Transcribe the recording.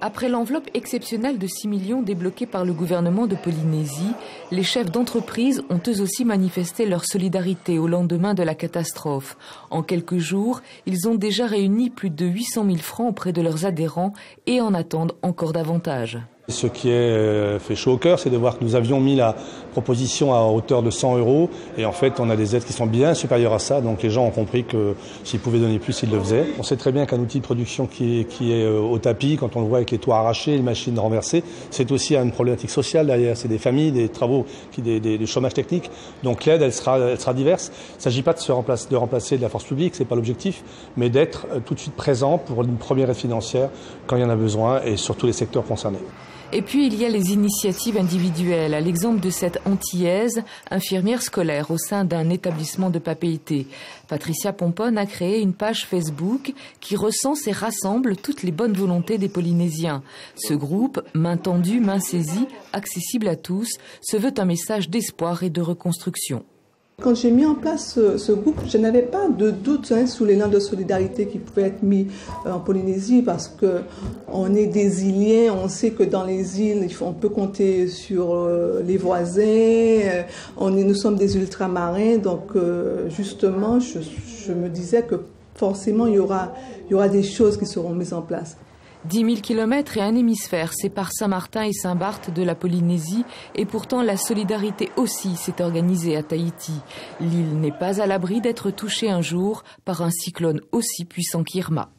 Après l'enveloppe exceptionnelle de 6 millions débloquée par le gouvernement de Polynésie, les chefs d'entreprise ont eux aussi manifesté leur solidarité au lendemain de la catastrophe. En quelques jours, ils ont déjà réuni plus de 800 000 francs auprès de leurs adhérents et en attendent encore davantage. Ce qui fait chaud au cœur, c'est de voir que nous avions mis la proposition à hauteur de 100 € et en fait on a des aides qui sont bien supérieures à ça, donc les gens ont compris que s'ils pouvaient donner plus, ils le faisaient. On sait très bien qu'un outil de production qui est au tapis, quand on le voit avec les toits arrachés, les machines renversées, c'est aussi une problématique sociale derrière, c'est des familles, des travaux, des chômages techniques, donc l'aide elle sera diverse. Il ne s'agit pas de remplacer de la force publique, c'est pas l'objectif, mais d'être tout de suite présent pour une première aide financière quand il y en a besoin et sur tous les secteurs concernés. Et puis il y a les initiatives individuelles, à l'exemple de cette Antillaise, infirmière scolaire au sein d'un établissement de Papeete. Patricia Pomponne a créé une page Facebook qui recense et rassemble toutes les bonnes volontés des Polynésiens. Ce groupe, main tendue, main saisie, accessible à tous, se veut un message d'espoir et de reconstruction. Quand j'ai mis en place ce groupe, je n'avais pas de doute sous l'élan de solidarité qui pouvait être mis en Polynésie parce qu'on est des îliens, on sait que dans les îles, on peut compter sur les voisins, nous sommes des ultramarins, donc justement, je me disais que forcément, il y aura des choses qui seront mises en place. 10 000 kilomètres et un hémisphère séparent Saint-Martin et Saint-Barth de la Polynésie et pourtant la solidarité aussi s'est organisée à Tahiti. L'île n'est pas à l'abri d'être touchée un jour par un cyclone aussi puissant qu'Irma.